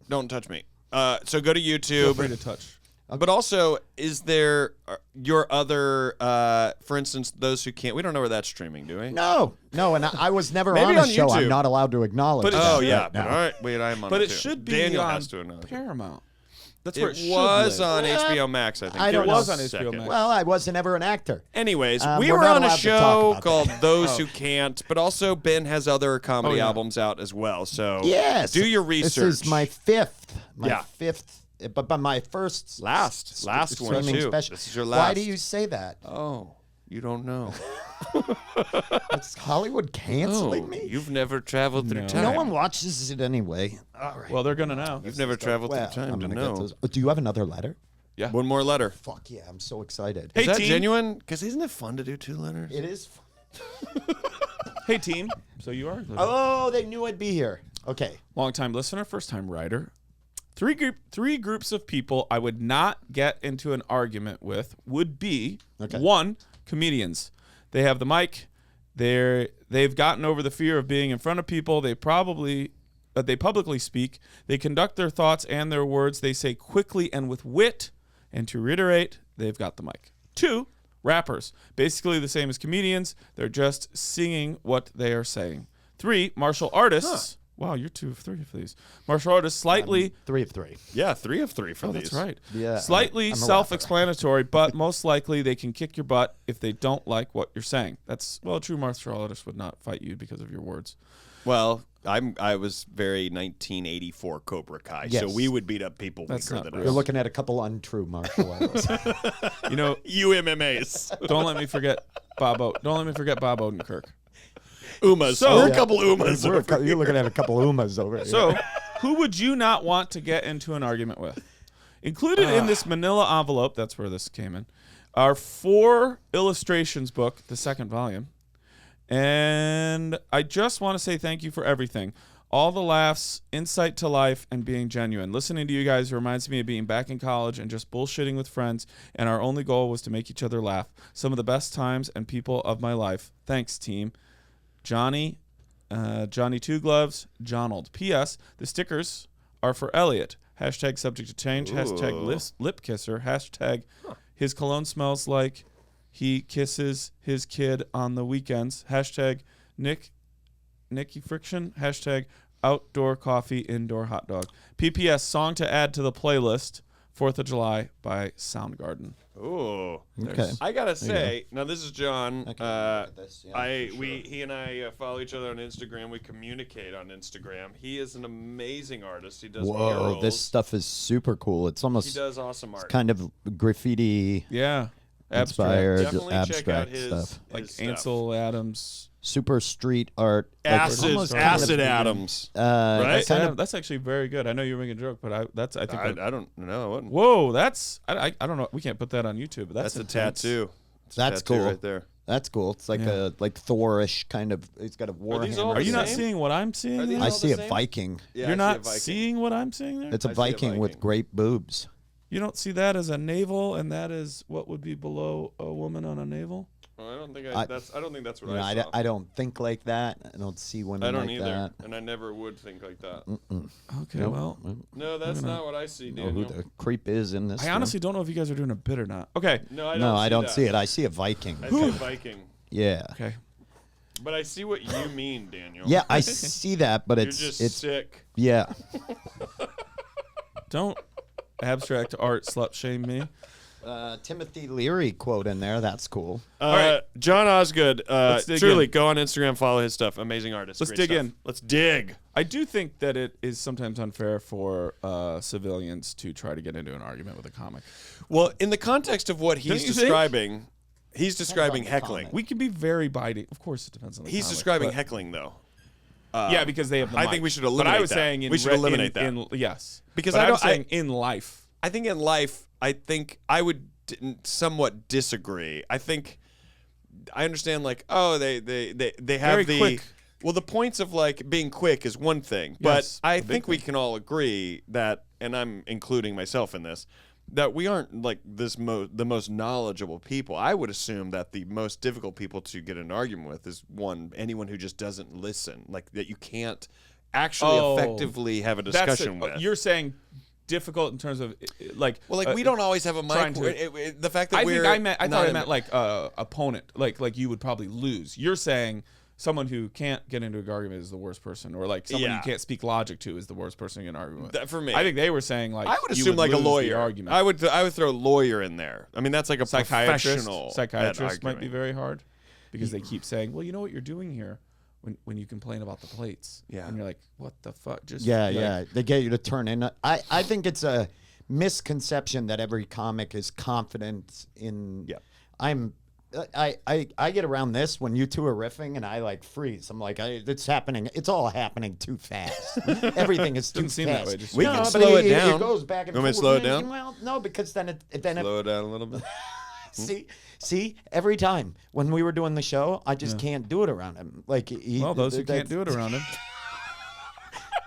don't touch me. So go to Feel YouTube. free to touch. But also, is there your other, for instance, those who can't? We don't know where that's streaming, do we? No, and I was never Maybe on a on show. I'm YouTube. not allowed to acknowledge. But it that Oh should- yeah. right But now. all right. Wait, I'm on. But it it too. should be Daniel on has to know. Paramount. That's where it It should was live. on HBO Max, I think. I for don't a know. It was on HBO second. Max. Well, I wasn't ever an actor. Anyways, we we're were not on a allowed to talk show about called that. Those Who Can't, but also Ben has other comedy yeah. albums out as well. So Yes. do your research. This is my fifth. Yeah. But my first Last one streaming too. special. This is your Why last. do you say that? Oh, you don't know. Is Hollywood canceling Oh, me? you've never traveled through No. time. No one watches it anyway. All right. Well, they're gonna now. You've never traveled Well, through time I'm to gonna get know. those. Do you have another letter? Yeah. One more letter. Fuck yeah! I'm so excited. Hey, Is that team. genuine? Because isn't it fun to do 2 letters? It is. Hey, team. So you are Oh, they knew I'd be here. Okay. long-time listener, first-time writer. Three groups of people I would not get into an argument with would be Okay. 1, comedians. They have the mic. They've gotten over the fear of being in front of people. They publicly speak. They conduct their thoughts and their words. They say quickly and with wit. And to reiterate, they've got the mic. 2, rappers. Basically the same as comedians. They're just singing what they are saying. 3, martial artists. Wow, you're 2 of 3 of these. Martial artists, slightly. 3 of 3. Yeah, 3 of 3 for Oh, these. that's right. Yeah, Slightly I'm a rapper. self-explanatory, but most likely they can kick your butt if they don't like what you're saying. That's a true martial artist would not fight you because of your words. Well, I was very 1984 Cobra Kai, so Yes. we would beat up people That's weaker not than real. You're us. looking at a couple untrue martial arts. You know, UMMAs. don't let me forget Bob Odenkirk. Umas. So- We're a couple Umas. You're looking at a couple Umas over here. So, who would you not want to get into an argument with? Included in this manila envelope, that's where this came in, are 4 illustrations book, the 2nd volume. And I just want to say thank you for everything. All the laughs, insight to life, and being genuine. Listening to you guys reminds me of being back in college and just bullshitting with friends, and our only goal was to make each other laugh. Some of the best times and people of my life. Thanks, team. Johnny 2 Gloves, Johnald. P.S. The stickers are for Elliot. Hashtag subject to change. Hashtag lip kisser. Hashtag his cologne smells like he kisses his kid on the weekends. Hashtag Nicky friction. Hashtag outdoor coffee, indoor hot dog. PPS song to add to the playlist. 4th of July by Soundgarden. Ooh. Okay. I gotta say, now this is John. Okay, look at this. Yeah, for sure. He and I follow each other on Instagram. We communicate on Instagram. He is an amazing artist. He does Whoa, murals. this stuff is super cool. It's He almost does awesome art. kind of graffiti Yeah. inspired, Definitely check out abstract his stuff. Like stuff. Ansel Adams. Super street art. like Acid, almost kind of- Acid Adams. Right? That's actually very good. I know you're making a joke, but I think I don't know. I wouldn't. whoa, that's I don't know. We can't put that on YouTube. But That's a intense. tattoo. It's a That's tattoo cool. right there. That's cool. It's like Yeah. a Thor-ish kind of. It's got a these all warhammer. Are you not Same? seeing what I'm seeing? Are these there? I all see the a same? Viking. Yeah, You're I see a not Viking. seeing what I'm seeing there? It's a I see a Viking with Viking. great boobs. You don't see that as a navel, and that is what would be below a woman on a navel? Well, I don't think I- I don't think that's what You know, I I, saw. I don't think like that. I don't see women I don't like either, that. and I never would think like that. Okay, Nope. well, No, that's not what I see, Know who Daniel. the creep is in this? I honestly don't know if you guys are doing a bit or not. Okay, No, I room. don't. No, I don't that. see it. I see a Viking. I see a Viking, Yeah. okay. but I see what you mean, Daniel. Yeah, I see that, but You're it's just sick. yeah. Don't abstract art slut shame me. Timothy Leary quote in there. That's cool. right. John Osgood. dig Truly, in. go on Instagram, follow his stuff. Amazing artist. Let's Great dig stuff. in. Let's dig. I do think that it is sometimes unfair for civilians to try to get into an argument with a comic. Well, in the context of what he's Don't you think? describing, he's describing the heckling. comment. We can be very biting. Of course, it depends on the He's comic, describing but- heckling, though. Yeah, because they have the I mic. think we should But eliminate I was that. saying We should eliminate that. yes. Because But I I was don't- I- saying in life. I think in life, I think I would somewhat disagree. I think I understand, like, oh, they have Very the quick. well, the points of like being quick is one thing, but Yes, I the big think we can all agree that, and I'm including myself in this, that we aren't like the most knowledgeable people. I would assume that the most difficult people to get in an argument with is anyone who just doesn't listen, like that you can't actually Oh, effectively have a discussion with. You're saying difficult in terms of like. Well, like we don't always have a mic. trying to- The fact that I we're think I thought not I in- meant like opponent, like you would probably lose. You're saying someone who can't get into an argument is the worst person, or like someone you can't speak logic to is the worst person you can argue with. That, for me, I think they were saying like I would you assume like a lose the lawyer. argument. I would throw lawyer in there. I mean, that's like a professional. Psychiatrist might be very hard because they keep saying, well, you know what you're doing here when you complain about the plates. Yeah. And you're like, what the fuck? Just Yeah. They get you to turn in. I think it's a misconception that every comic is confident in. Yeah. I get around this when you two are riffing and I like freeze. I'm like, it's happening. It's all happening too fast. Everything is too Doesn't seem fast. that way, just- We No, can but slow it It down. goes back and You want me to forth. slow it down? Well, no, because then it Slow it down a little bit. see, every time when we were doing the show, I just can't do it around him. Like, Well, those who can't do it around him.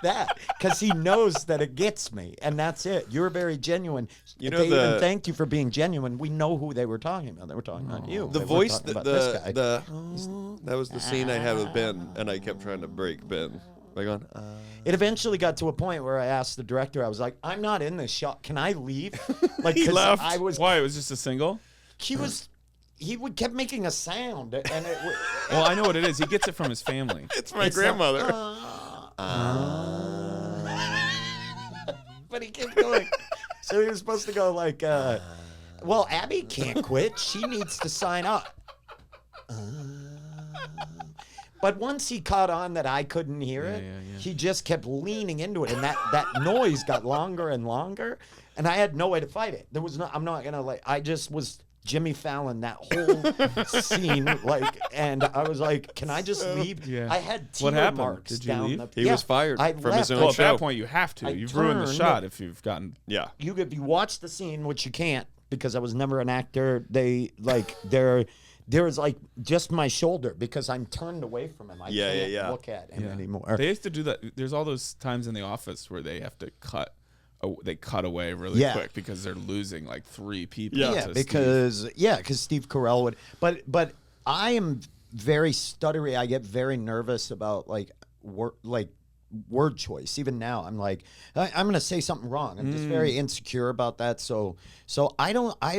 that because he knows that it gets me, and that's it. You're very genuine. You know they the- even thank you for being genuine. We know who they were talking about. They were talking about you. The They weren't voice, talking about this guy. that was the scene I had with Ben, and I kept trying to break Ben. Like on. It eventually got to a point where I asked the director. I was like, "I'm not in this shot. Can I leave?" Like, He 'cause left. I was. Why? It was just a single? He would kept making a sound, and it. Well, I know what it is. He gets it from his family. It's my It's grandmother. But he kept going. So he was supposed to go like, well, Abby can't quit. She needs to sign up. But once he caught on that I couldn't hear it, he just kept leaning into it. And that noise got longer and longer. And I had no way to fight it. I'm not going to I just was Jimmy Fallon that whole scene, and I was like, "Can I just leave?" Yeah. I had tear What happened? marks Did you down leave? the. He was fired I from his left. own Well, at show. that point, you have to. I You've ruined the turned- shot if you've gotten. Yeah. If you watch the scene, which you can't because I was never an actor, there was like just my shoulder because I'm turned away from him. I can't look at him anymore. They used to do that. There's all those times in the office where they have to cut. They cut away really quick because they're losing like 3 people. Yeah, to because Steve Carell would. But I am very stuttery. I get very nervous about word choice. Even now, I'm like, I'm gonna say something wrong. I'm just very insecure about that. So I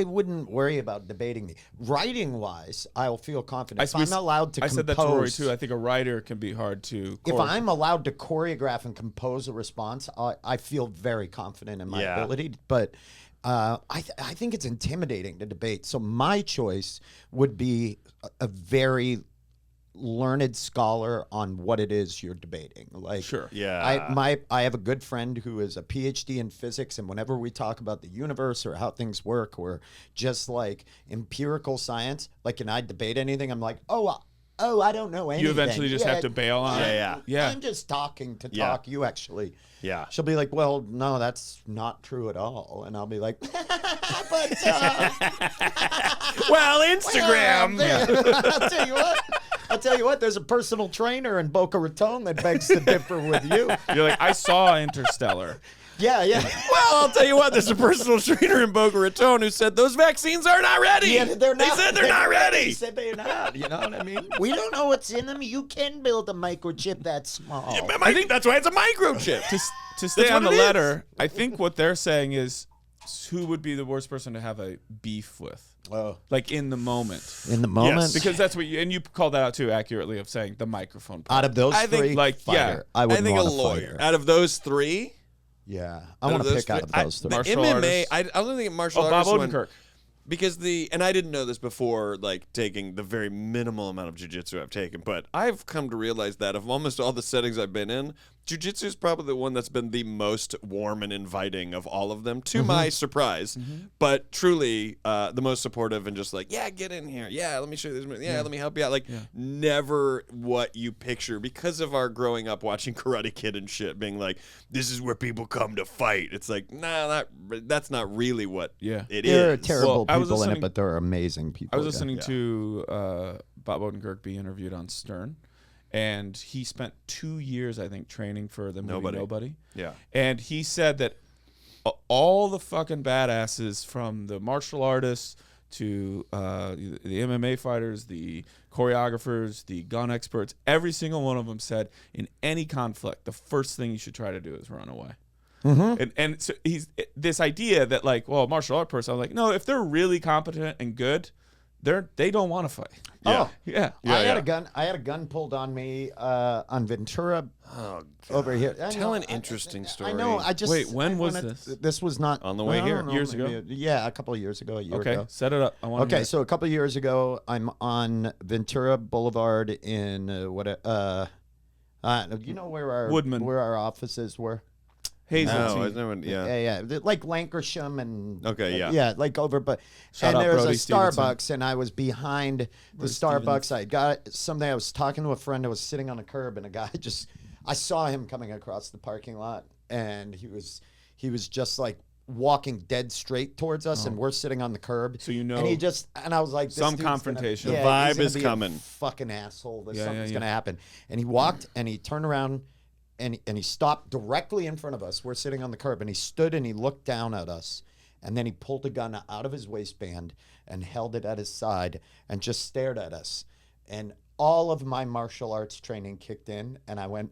wouldn't worry about debating me. Writing wise, I'll feel confident. If I'm allowed to I compose, said that to Rory too. I think a writer can be hard to. if I'm allowed to choreograph and compose a response, I feel very confident in my ability. But I think it's intimidating to debate. So my choice would be a very learned scholar on what it is you're debating. Like, Sure. Yeah. I have a good friend who is a PhD in physics, and whenever we talk about the universe or how things work or just like empirical science, like, can I debate anything? I'm like, oh, I don't know anything. You eventually just have to bail on it. Yeah. I'm just talking to talk. You actually. Yeah. She'll be like, well, no, that's not true at all. And I'll be like, but Well, Instagram. I'll tell you what, there's a personal trainer in Boca Raton that begs to differ with you. You're like, I saw Interstellar. Yeah. Well, I'll tell you what. There's a personal trainer in Boca Raton who said those vaccines are not ready. Yeah, they're not. They said they're not They ready. said they're not. You know what I mean? We don't know what's in them. You can build a microchip that small. I think that's why it's a microchip. To stay That's on the what it is. letter, I think what they're saying is who would be the worst person to have a beef with? Oh. Like in the moment. In the moment, Yes. Because that's what you called that out too accurately of saying the microphone part. out of those I think, three, like, fighter. yeah, I would think a want lawyer. fighter. Out of those three, Yeah, I want to pick out of those three. The Martial MMA. artists. I don't think martial Oh, Bob artists one- Odenkirk. because and I didn't know this before, like taking the very minimal amount of jiu-jitsu I've taken, but I've come to realize that of almost all the settings I've been in, jiu-jitsu is probably the one that's been the most warm and inviting of all of them, to my surprise, but truly the most supportive and just like, yeah, get in here. Yeah, let me show you this. Yeah, let me help you out. Like, never what you picture because of our growing up watching Karate Kid and shit, being like, this is where people come to fight. It's like, nah, that's not really what it is. There are terrible Well, I was people in it, listening- but there are amazing people. I was listening to Bob Odenkirk be interviewed on Stern, and he spent 2 years, I think, training for the movie Nobody. Yeah. And he said that all the fucking badasses, from the martial artists to the MMA fighters, the choreographers, the gun experts, every single one of them said in any conflict, the first thing you should try to do is run away. And so he's this idea that like, well, a martial art person, I was like, no, if they're really competent and good, they don't want to fight. Oh, Yeah. I had a gun pulled on me on Ventura over here. Tell an interesting story. I know. I just Wait, when was wanted- this? This was not On the way I don't here. know, Years ago? maybe a couple of years ago. A year Okay, ago. set it up. I want. Okay, so a couple of years ago, I'm on Ventura Boulevard in you know where Woodman. our offices were. Hazeltine. No, Yeah. Like Lancashire and Okay, yeah. yeah, like over. But Shout and out there was Brody a Stevenson. Starbucks, and I was behind the Starbucks. I got something. I was talking to a friend. I was sitting on a curb, and a guy I saw him coming across the parking lot, and he was just like walking dead straight towards us, and we're sitting on the curb. So you know- and I was like, this Some dude's gonna- confrontation. The yeah, vibe he's gonna is be a coming. fucking asshole. Yeah, Something's yeah. gonna happen. And he walked, and he turned around, and he stopped directly in front of us. We're sitting on the curb, and he stood and he looked down at us, and then he pulled a gun out of his waistband and held it at his side and just stared at us. And all of my martial arts training kicked in, and I went,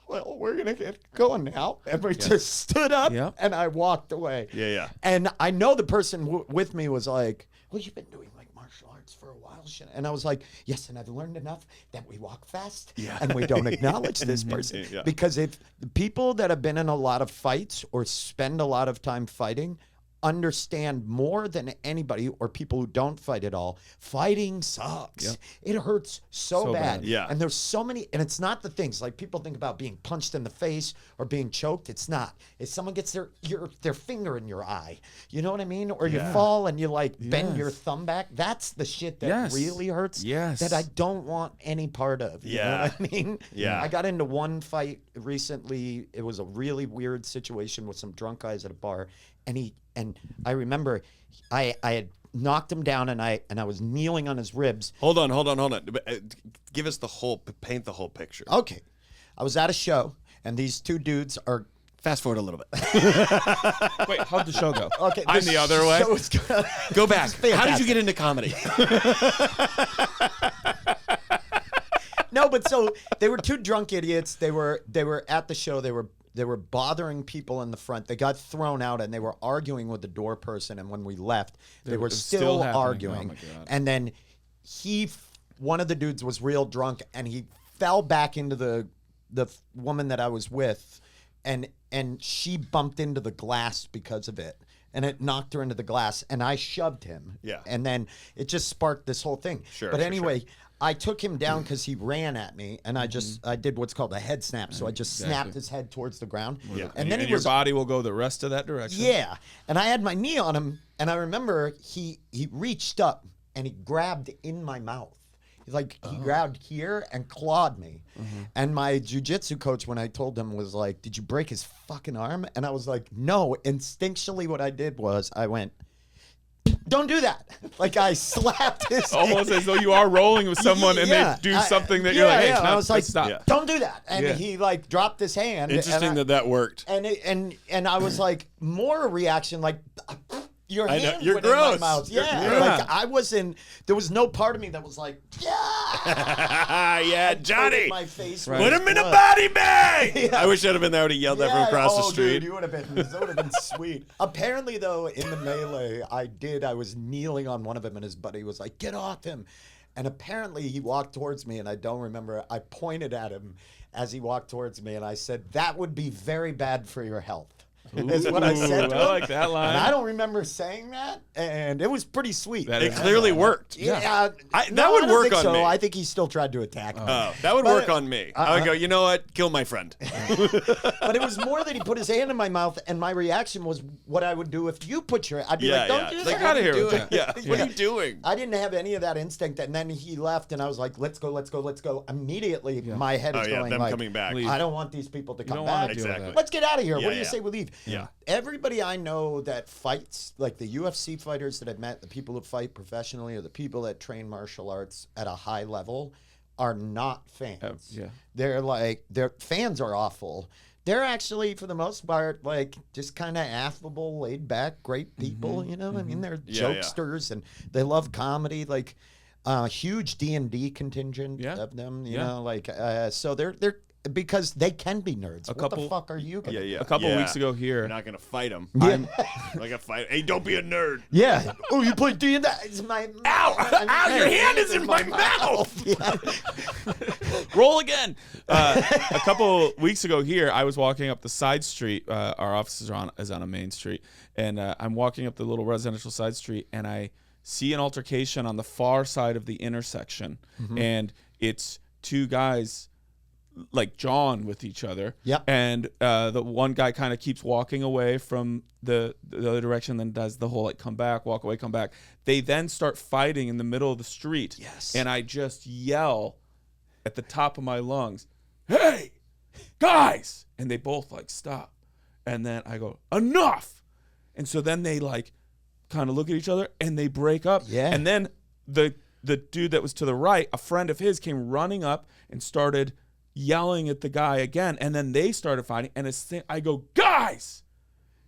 well, we're gonna get going now. And we just stood up, Yeah. and I walked away. Yeah. And I know the person with me was like, well, you've been doing like martial arts for a while. And I was like, yes, and I've learned enough that we walk fast and we don't acknowledge this person. Yeah. Because if the people that have been in a lot of fights or spend a lot of time fighting understand more than anybody, or people who don't fight at all, fighting sucks. Yep. It hurts so bad. Yeah. And there's so many, and it's not the things like people think about being punched in the face or being choked. It's not. If someone gets their finger in your eye, you know what I mean? Or you fall and you like bend your thumb back. That's the shit that Yes. really hurts. Yes. That I don't want any part of. You know what I mean? Yeah. I got into one fight recently. It was a really weird situation with some drunk guys at a bar, and I remember I had knocked him down, and I was kneeling on his ribs. Hold on. Give us paint the whole picture. Okay. I was at a show, and these two dudes are. Fast forward a little bit. Wait, how'd the show go? Okay, I'm the other way. Go back. How did you get into comedy? No, but so they were two drunk idiots. They were at the show. They were bothering people in the front. They got thrown out, and they were arguing with the door person. And when we left, they were was still still happening. arguing. Oh, my God. And then one of the dudes was real drunk, and he fell back into the woman that I was with, and she bumped into the glass because of it. And it knocked her into the glass, and I shoved him. Yeah. And then it just sparked this whole thing. Sure, But sure, anyway, I took him down because he ran at me, and I did what's called a head snap. So I just snapped his head towards the ground. Yeah. And then he your was body will go the rest of that direction. yeah. And I had my knee on him, and I remember he reached up and he grabbed in my mouth. He grabbed here and clawed me. And my jujitsu coach, when I told him, was like, did you break his fucking arm? And I was like, no. Instinctually, what I did was I went, don't do that. Like I slapped his Almost as though you are rolling with someone and they do something that you're like, hey, I was like, stop. don't do that. And Yeah. he like dropped his hand. Interesting that worked. And I was like, more a reaction like, your I know, hand you're went in my gross. mouth. You're Yeah, gross. like I wasn't. There was no part of me that was like, Yeah, Johnny. my face. Right. Put him in a body bag. I wish I'd have been there. I would have yelled that from across the street. Dude, you would have been. That would have been sweet. Apparently, though, in the melee, I was kneeling on one of them, and his buddy was like, "Get off him!" And apparently, he walked towards me, and I don't remember. I pointed at him as he walked towards me, and I said, "That would be very bad for your health." Is what I said to I him. like that line. And I don't remember saying that, and it was pretty sweet. That It is- clearly worked. Yeah, that would I don't work think on so. me. I think he still tried to attack me. Oh, that would But- work on me. I would go, you know what? Kill my friend. But it was more that he put his hand in my mouth, and my reaction was what I would do if you put your. I'd be like, "Don't do Like, that." Get outta here with doing? that. Yeah. What are you doing? I didn't have any of that instinct, and then he left, and I was like, "Let's go, let's go, let's go!" Immediately, my head is going them like, coming back. Leave. "I don't want these people to come don't wanna back. deal with Exactly. that. Let's get out of here. Yeah, What do you yeah. say we leave?" Yeah. Everybody I know that fights, like the UFC fighters that I've met, the people who fight professionally, or the people that train martial arts at a high level, are not fans. Yeah. Their fans are awful. They're actually, for the most part, like just kind of affable, laid back, great people. You know, I mean, they're Yeah, yeah. jokesters and they love comedy. Like huge D&D contingent Yeah. of them. You Yeah. know, like so they're because they can be nerds. What couple- the fuck are you gonna Yeah. A couple weeks ago here, You're not gonna fight him. Yeah. Like a fight. Hey, don't be a nerd. Yeah. Oh, you play D&D? It's my Ow, your hand is in my mouth. Yeah. roll again. A couple weeks ago here, I was walking up the side street. Our office is on a main street, and I'm walking up the little residential side street, and I see an altercation on the far side of the intersection, and it's two guys like John with each other. Yep. And the one guy kind of keeps walking away from the other direction, then does the whole like come back, walk away, come back. They then start fighting in the middle of the street. Yes. And I just yell at the top of my lungs, "Hey, guys!" And they both like stop. And then I go, "Enough!" And so then they like kind of look at each other and they break up. Yeah. And then the dude that was to the right, a friend of his, came running up and started yelling at the guy again, and then they started fighting, and I go, "Guys!"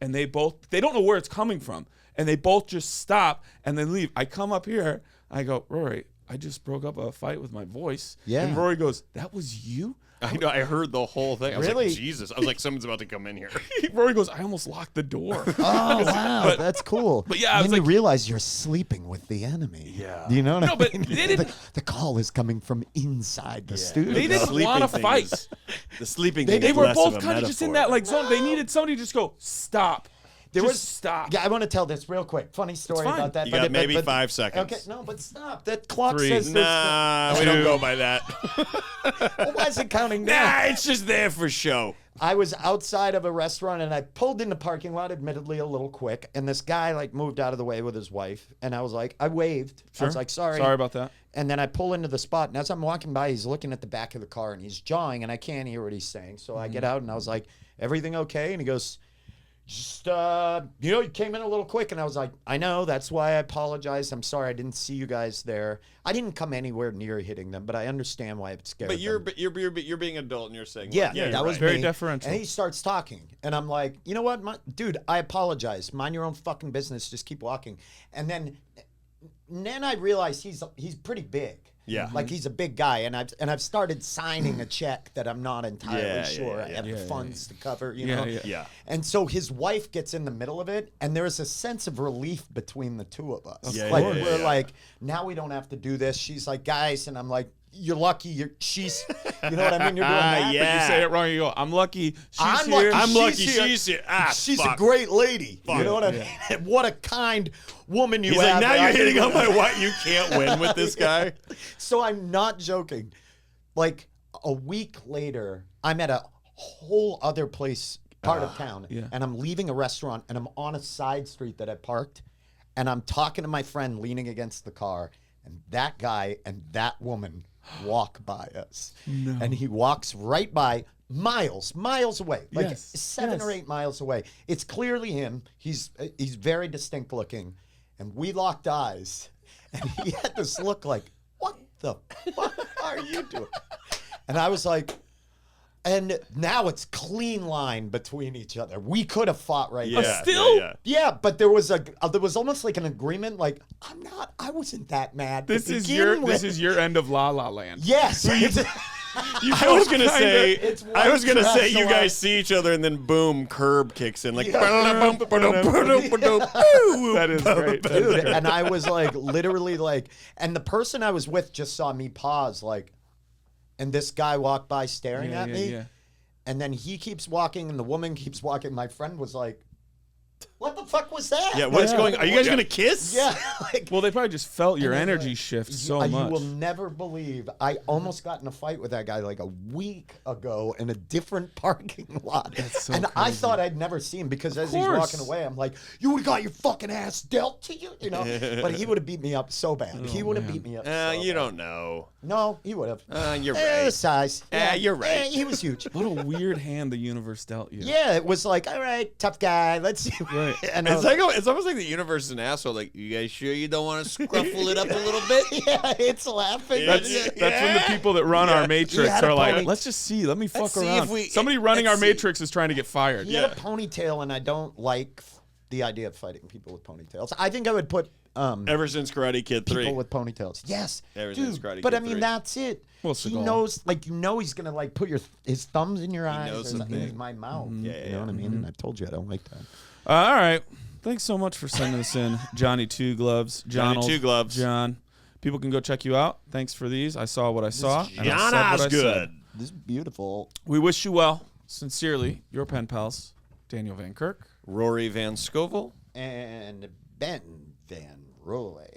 And they don't know where it's coming from, and they both just stop and then leave. I come up here, I go, "Rory, I just broke up a fight with my voice." Yeah. And Rory goes, "That was you?" I know. I heard the whole thing. I was Really? like, Jesus. I was like, someone's about to come in here. Rory goes, "I almost locked the door." Oh, wow. That's cool. But yeah, I then was you like- realize you're sleeping with the enemy. Yeah. Do you know what No, I but mean? they didn't- The call is coming from inside the studio. They The didn't sleeping wanna thing fight. is- The sleeping They thing is were less both of a kind of just in metaphor. that like zone. They needed somebody to just go, "Stop." Stop. Yeah, I want to tell this real quick. Funny story fine. about that. You got maybe 5 seconds. Okay, no, but stop. That clock 3. says there's Nah, we don't go by that. well, why is it counting down? Nah, it's just there for show. I was outside of a restaurant and I pulled in the parking lot, admittedly a little quick, and this guy like moved out of the way with his wife, and I was like, I waved. I was like, sorry. Sorry about that. And then I pull into the spot, and as I'm walking by, he's looking at the back of the car, and he's jawing, and I can't hear what he's saying. So I get out, and I was like, everything okay? And he goes, just, you came in a little quick. And I was like, I know, that's why I apologize. I'm sorry, I didn't see you guys there. I didn't come anywhere near hitting them, but I understand why it scared But them. you're being adult and you're saying, Yeah, you're that was right. Very me. deferential. And he starts talking, and I'm like, you know what, dude, I apologize. Mind your own fucking business. Just keep walking. And then I realized he's pretty big. Yeah. like he's a big guy, and I've started signing a check that I'm not entirely Yeah, sure yeah, I yeah. have the Yeah, funds to cover. You Yeah, know. yeah. Yeah. And so his wife gets in the middle of it, and there's a sense of relief between the two of us. Yeah, like yeah, we're yeah. like, now we don't have to do this. She's like, guys, and I'm like, you're lucky. She's, you know what I mean? You're doing that. yeah. But you say it wrong. You go, "I'm lucky. She's I'm here." lucky. I'm lucky She's here. she's here. Ah, She's fuck. a great lady. You Fuck. know what I mean? What a kind woman you He's have. like, now that you're I hitting can- on my wife. You can't win with this guy. So I'm not joking. Like a week later, I'm at a whole other part of town, yeah. and I'm leaving a restaurant, and I'm on a side street that I parked, and I'm talking to my friend leaning against the car, and that guy and that woman walk by us. No. And he walks right by miles away, like Yes, 7 or yes. 8 miles away. It's clearly him. He's very distinct looking, and we locked eyes, and he had this look like, what the fuck are you doing? And I was like, and now it's clean line between each other. We could have fought right there. still? Yeah. Yeah, but there was almost like an agreement. Like I wasn't that mad. to This is begin with. your end of La La Land. Yes. I was gonna say, it's I was gonna white say, you trash guys see each other, and then boom, curb kicks in, like. That is great. That is Dude, great. and I was like, literally like, and the person I was with just saw me pause, like, and this guy walked by staring Yeah, at yeah, me, yeah. and then he keeps walking, and the woman keeps walking. My friend was like, "What the fuck was that?" Yeah, what's going? Are you guys gonna kiss? Yeah, like, Well, they probably just felt your And then, energy like, shift so you much. will never believe I almost got in a fight with that guy like a week ago in a different parking lot. That's so and I crazy. thought I'd never see him because as he's course. walking away, I'm like, you would have got your fucking ass dealt to you, you know? But he would have beat me up so bad. He would have man. beat me up so You bad. don't know. No, he would have. You're right. The size. You're right. He was huge. What a weird hand the universe dealt you. Yeah, it was like, all right, tough guy, let's see. Right. And I It's was like it's almost like the universe is an asshole. Like, you guys sure you don't want to scruffle it up a little bit? yeah, it's laughing. That's when the people that run our matrix had a are like, pony. let's just see. Let me fuck see around. if we- Somebody running let's our see. matrix is trying to get fired. He had a ponytail, and I don't like the idea of fighting people with ponytails. I think I would put Ever since Karate Kid 3. people with ponytails. Yes, Ever dude. since Karate But Kid I mean, 3. that's it. Well, He Scovel. knows, like he's gonna like put his thumbs in your eyes knows or the in thing. my mouth. Yeah, You know what I mean? And I've told you I don't like that. All right. Thanks so much for sending us in, Johnny Two Gloves. Johnny John Two Gloves. John. People can go check you out. Thanks for these. I saw what I saw. and I said John what I said. Osgood. This is beautiful. We wish you well. Sincerely, your pen pals, Daniel Van Kirk. Rory Van Scovel. And Ben Van Roy.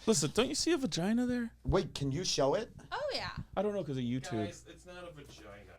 Listen, don't you see a vagina there? Wait, can you show it? Oh yeah. I don't know because of YouTube. it's not a vagina.